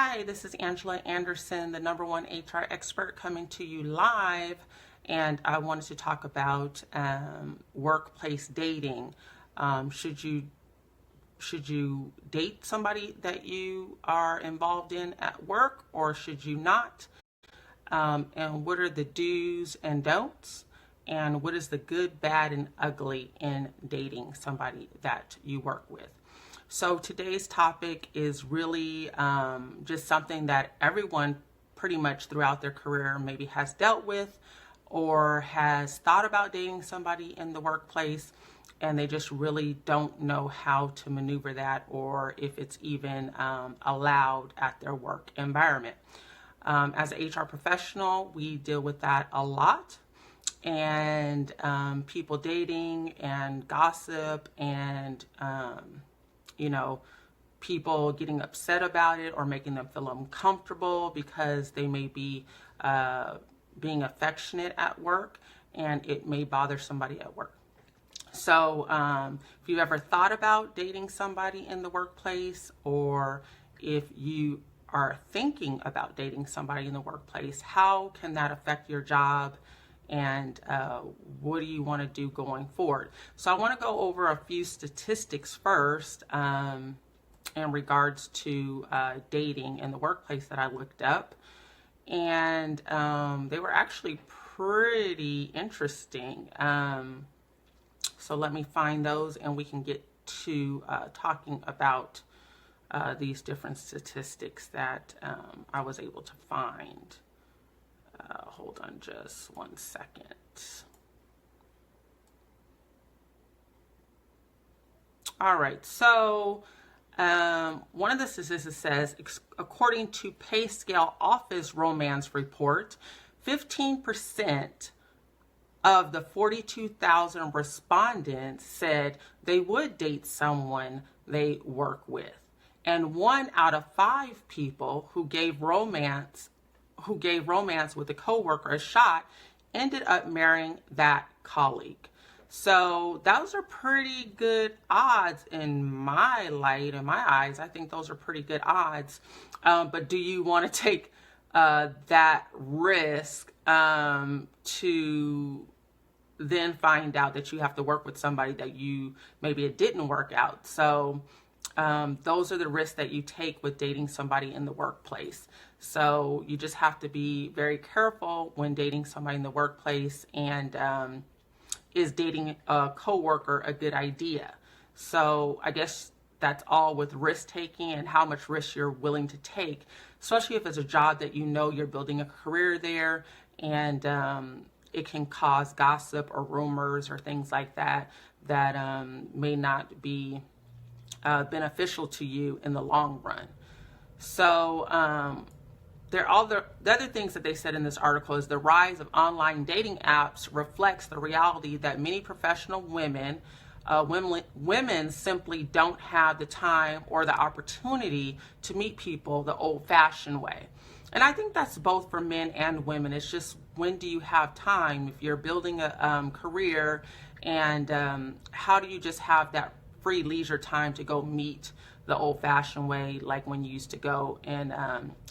Hi, this is Angela Anderson, the #1 HR expert, coming to you live, and I wanted to talk about workplace dating. Should you date somebody that you are involved in at work, or should you not? And what are the do's and don'ts? And what is the good, bad, and ugly in dating somebody that you work with? So today's topic is really just something that everyone pretty much throughout their career maybe has dealt with or has thought about dating somebody in the workplace, and they just really don't know how to maneuver that, or if it's even allowed at their work environment. As an HR professional, we deal with that a lot, and people dating and gossip and people getting upset about it or making them feel uncomfortable because they may be being affectionate at work, and it may bother somebody at work. So if you've ever thought about dating somebody in the workplace, or if you are thinking about dating somebody in the workplace, how can that affect your job? And what do you want to do going forward? So I want to go over a few statistics first in regards to dating in the workplace that I looked up. And they were actually pretty interesting. So let me find those and we can get to talking about these different statistics that I was able to find. Hold on just 1 second. All right, so one of the statistics says, according to Pay Scale Office Romance Report, 15% of the 42,000 respondents said they would date someone they work with. And 1 out of 5 people who gave romance with a coworker a shot ended up marrying that colleague. So those are pretty good odds in my eyes. I think those are pretty good odds. But do you want to take that risk to then find out that you have to work with somebody that maybe it didn't work out? So those are the risks that you take with dating somebody in the workplace. So you just have to be very careful when dating somebody in the workplace, and is dating a coworker a good idea? So I guess that's all with risk taking and how much risk you're willing to take, especially if it's a job that you're building a career there, and it can cause gossip or rumors or things like that may not be beneficial to you in the long run. So the other things that they said in this article is the rise of online dating apps reflects the reality that many professional women simply don't have the time or the opportunity to meet people the old-fashioned way. And I think that's both for men and women. It's just, when do you have time? If you're building a career, and how do you just have that free leisure time to go meet the old-fashioned way, like when you used to go and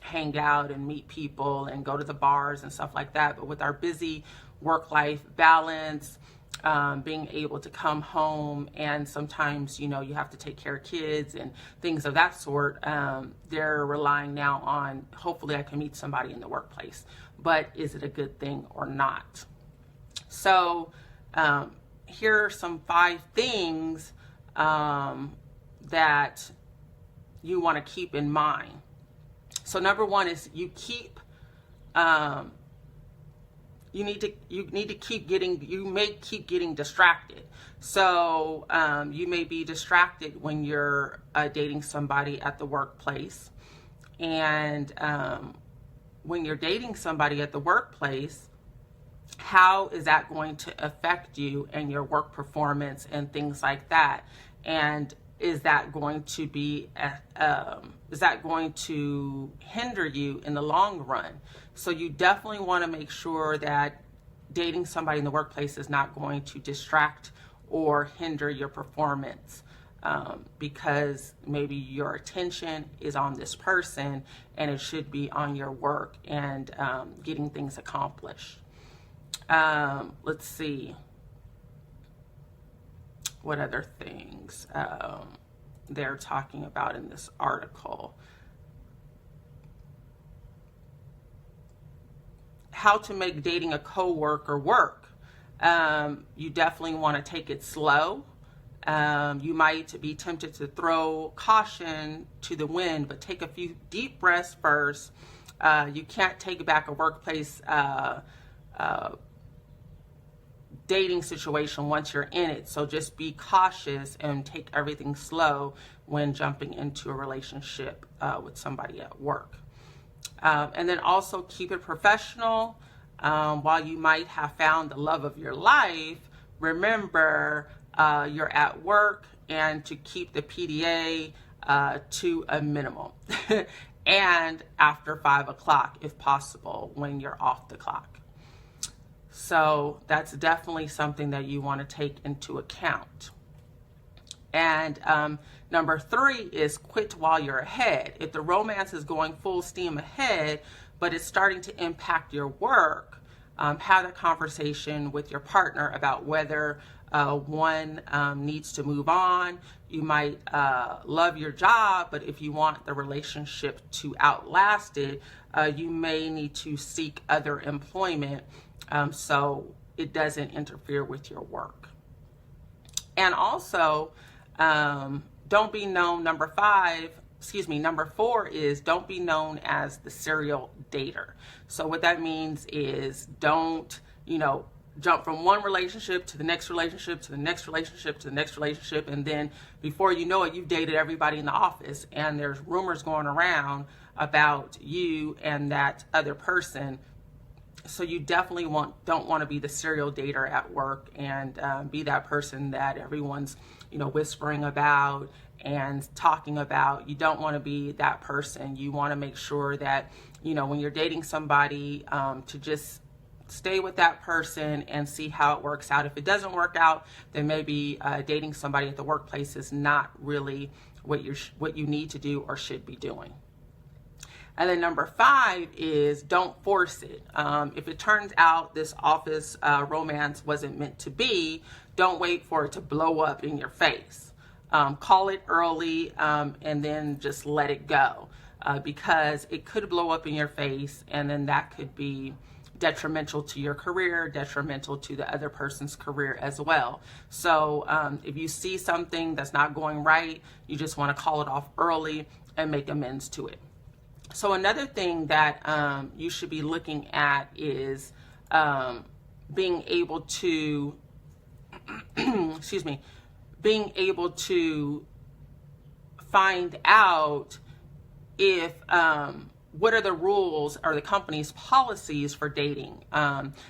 hang out and meet people and go to the bars and stuff like that? But with our busy work-life balance, being able to come home, and sometimes you have to take care of kids and things of that sort, they're relying now on, hopefully I can meet somebody in the workplace. But is it a good thing or not? So here are some 5 things that you want to keep in mind. So number 1 is you may keep getting distracted. So you may be distracted when you're dating somebody at the workplace, and when you're dating somebody at the workplace, how is that going to affect you and your work performance and things like that? And is that going to hinder you in the long run? So you definitely want to make sure that dating somebody in the workplace is not going to distract or hinder your performance because maybe your attention is on this person and it should be on your work and getting things accomplished. Let's see. What other things they're talking about in this article? How to make dating a coworker work. You definitely want to take it slow. You might be tempted to throw caution to the wind, but take a few deep breaths first. You can't take back a workplace dating situation once you're in it. So just be cautious and take everything slow when jumping into a relationship with somebody at work. And then also keep it professional. While you might have found the love of your life, remember you're at work, and to keep the PDA to a minimum. And after 5 o'clock, if possible, when you're off the clock. So that's definitely something that you want to take into account. And number 3 is quit while you're ahead. If the romance is going full steam ahead, but it's starting to impact your work, have a conversation with your partner about whether one needs to move on. You might love your job, but if you want the relationship to outlast it, you may need to seek other employment so it doesn't interfere with your work. And also, don't be known, number 4 is don't be known as the serial dater. So what that means is don't, jump from one relationship to the next relationship to the next relationship to the next relationship, and then before you know it, you've dated everybody in the office, and there's rumors going around about you and that other person. So you definitely don't want to be the serial dater at work and be that person that everyone's whispering about and talking about. You don't want to be that person. You want to make sure that when you're dating somebody, to just stay with that person and see how it works out. If it doesn't work out, then maybe dating somebody at the workplace is not really what you need to do or should be doing. And then number 5 is don't force it. If it turns out this office romance wasn't meant to be, don't wait for it to blow up in your face. Call it early and then just let it go, because it could blow up in your face, and then that could be detrimental to your career, detrimental to the other person's career as well. So if you see something that's not going right, you just want to call it off early and make amends to it. So another thing that you should be looking at is being able to, being able to find out if what are the rules or the company's policies for dating.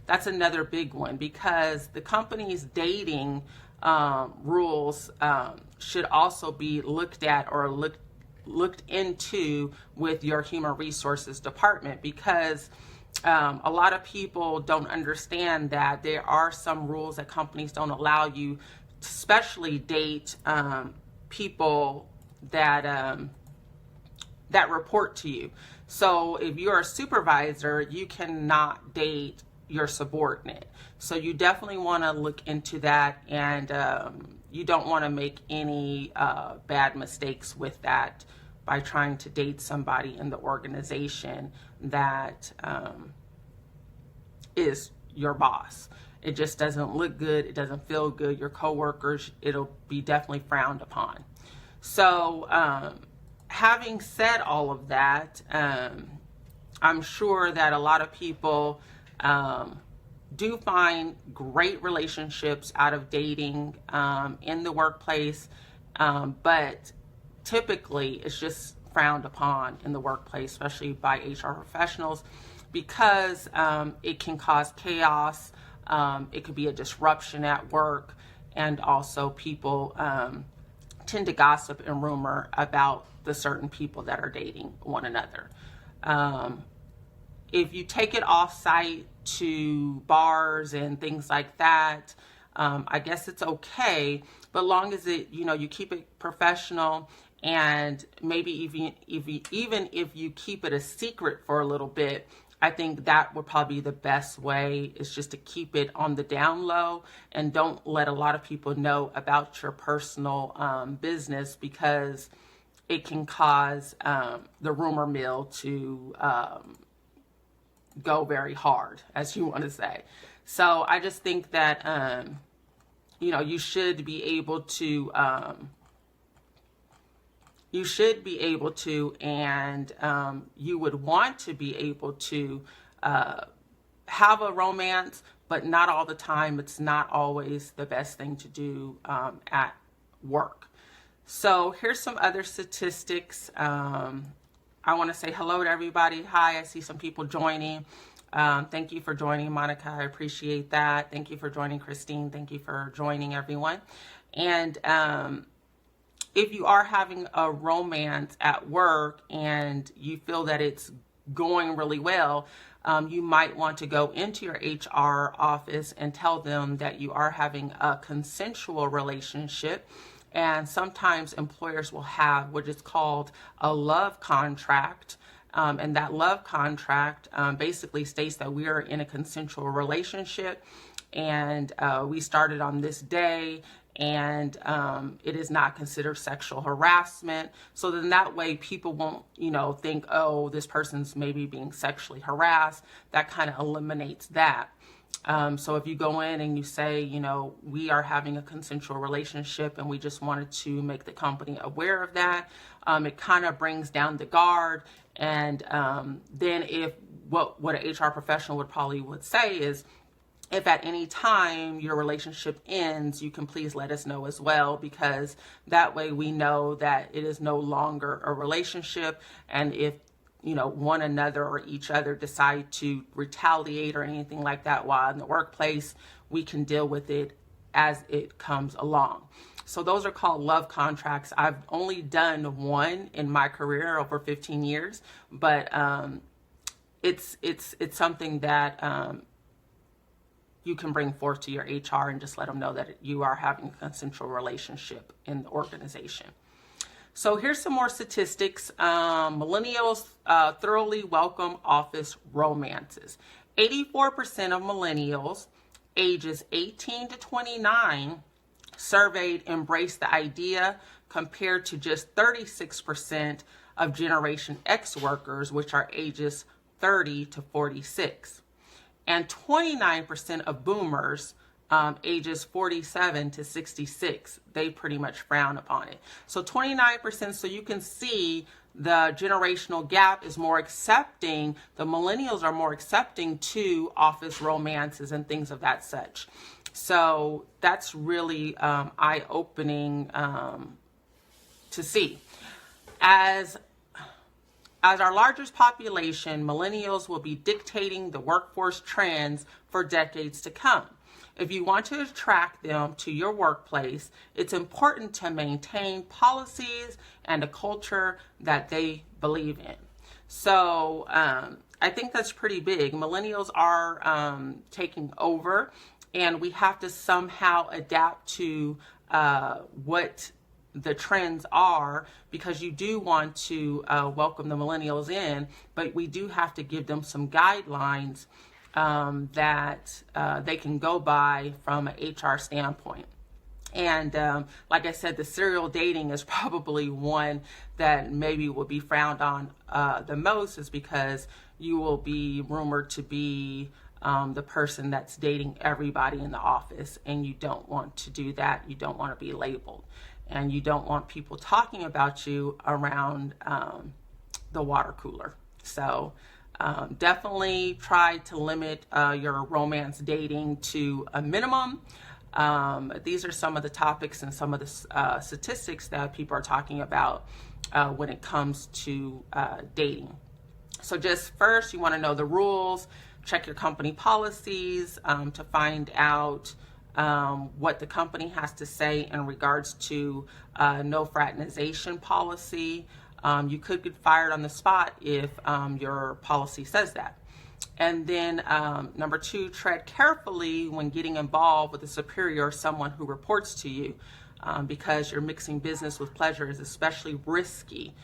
That's another big one, because the company's dating rules should also be looked at or looked into with your human resources department, because a lot of people don't understand that there are some rules that companies don't allow you to especially date people that that report to you. So if you're a supervisor, you cannot date your subordinate. So you definitely want to look into that, and you don't want to make any bad mistakes with that by trying to date somebody in the organization that is your boss. It just doesn't look good. It doesn't feel good. Your coworkers, it'll be definitely frowned upon. So having said all of that, I'm sure that a lot of people do find great relationships out of dating in the workplace, but typically it's just frowned upon in the workplace, especially by HR professionals, because it can cause chaos. It could be a disruption at work, and also people tend to gossip and rumor about the certain people that are dating one another. If you take it off site to bars and things like that, I guess it's okay, but long as it, you keep it professional, and maybe even if you keep it a secret for a little bit, I think that would probably be the best way, is just to keep it on the down low and don't let a lot of people know about your personal business, because it can cause the rumor mill to go very hard, as you want to say. So I just think that, you should be able to, and you would want to be able to have a romance, but not all the time. It's not always the best thing to do at work. So here's some other statistics. I want to say hello to everybody. Hi, I see some people joining. Thank you for joining, Monica. I appreciate that. Thank you for joining, Christine. Thank you for joining, everyone. And if you are having a romance at work and you feel that it's going really well, you might want to go into your HR office and tell them that you are having a consensual relationship. And sometimes employers will have what is called a love contract. And that love contract basically states that we are in a consensual relationship, and we started on this day, and it is not considered sexual harassment. So then that way people won't, think, oh, this person's maybe being sexually harassed. That kind of eliminates that. So if you go in and you say, we are having a consensual relationship and we just wanted to make the company aware of that, it kind of brings down the guard. And then if what an HR professional would say is, if at any time your relationship ends, you can please let us know as well, because that way we know that it is no longer a relationship. And if one another or each other decide to retaliate or anything like that while in the workplace, we can deal with it as it comes along. So those are called love contracts. I've only done one in my career over 15 years, but it's something that you can bring forth to your HR and just let them know that you are having a consensual relationship in the organization. So here's some more statistics. Millennials thoroughly welcome office romances. 84% of millennials ages 18 to 29 surveyed embrace the idea, compared to just 36% of Generation X workers, which are ages 30 to 46. And 29% of boomers ages 47 to 66, they pretty much frown upon it. So 29%, so you can see the generational gap is more accepting. The millennials are more accepting to office romances and things of that such. So that's really eye-opening to see. As our largest population, millennials will be dictating the workforce trends for decades to come. If you want to attract them to your workplace, it's important to maintain policies and a culture that they believe in. So I think that's pretty big. Millennials are taking over, and we have to somehow adapt to what the trends are, because you do want to welcome the millennials in, but we do have to give them some guidelines that they can go by from an HR standpoint. And like I said, the serial dating is probably one that maybe will be frowned on the most, is because you will be rumored to be the person that's dating everybody in the office, and you don't want to do that. You don't want to be labeled, and you don't want people talking about you around the water cooler. So definitely try to limit your romance dating to a minimum. These are some of the topics and some of the statistics that people are talking about when it comes to dating. So just first, you want to know the rules. Check your company policies to find out what the company has to say in regards to no fraternization policy. You could get fired on the spot if your policy says that. And then number 2, tread carefully when getting involved with a superior or someone who reports to you. because you're mixing business with pleasure is especially risky.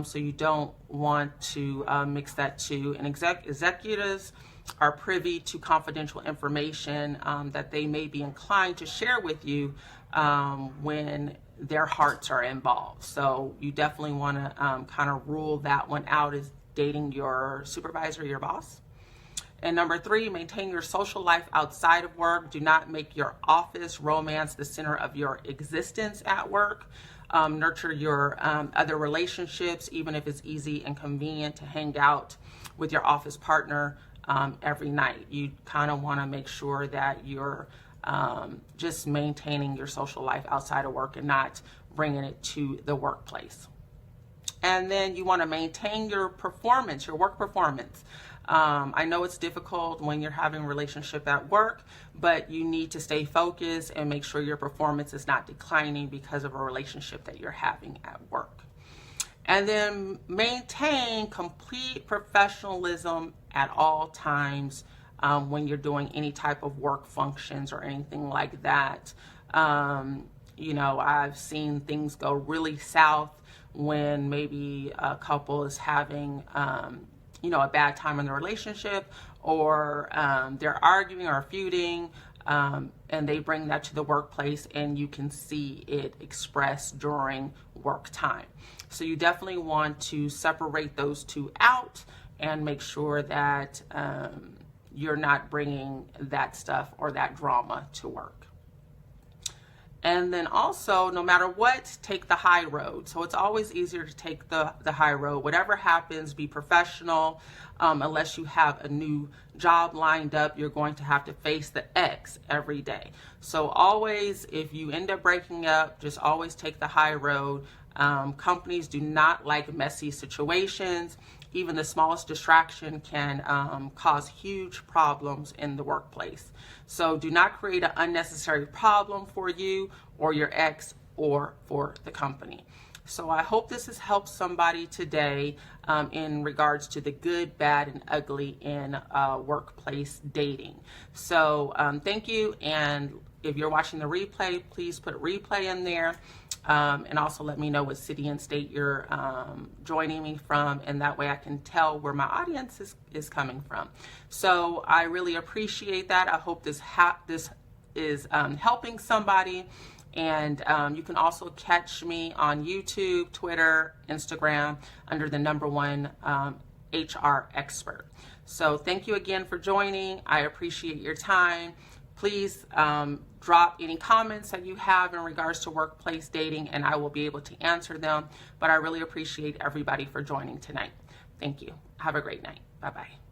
So you don't want to mix that too. And executives are privy to confidential information that they may be inclined to share with you when their hearts are involved. So you definitely want to kind of rule that one out as dating your supervisor, your boss. And number 3, maintain your social life outside of work. Do not make your office romance the center of your existence at work. Nurture your other relationships, even if it's easy and convenient to hang out with your office partner every night. You kind of want to make sure that you're just maintaining your social life outside of work and not bringing it to the workplace. And then you want to maintain your performance, your work performance. I know it's difficult when you're having a relationship at work, but you need to stay focused and make sure your performance is not declining because of a relationship that you're having at work. And then maintain complete professionalism at all times when you're doing any type of work functions or anything like that. You know, I've seen things go really south when maybe a couple is having you know, a bad time in the relationship, or they're arguing or feuding, and they bring that to the workplace, and you can see it expressed during work time. So you definitely want to separate those two out and make sure that you're not bringing that stuff or that drama to work. And then also, no matter what, take the high road. So it's always easier to take the high road. Whatever happens, be professional. Unless you have a new job lined up, you're going to have to face the X every day. So always, if you end up breaking up, just always take the high road. Companies do not like messy situations. Even the smallest distraction can cause huge problems in the workplace. So do not create an unnecessary problem for you or your ex or for the company. So I hope this has helped somebody today in regards to the good, bad, and ugly in workplace dating. So thank you. And if you're watching the replay, please put replay in there. And also let me know what city and state you're joining me from, and that way I can tell where my audience is coming from. So I really appreciate that. I hope this is helping somebody. And you can also catch me on YouTube, Twitter, Instagram under the #1 HR expert. So thank you again for joining. I appreciate your time. Please drop any comments that you have in regards to workplace dating, and I will be able to answer them. But I really appreciate everybody for joining tonight. Thank you. Have a great night. Bye-bye.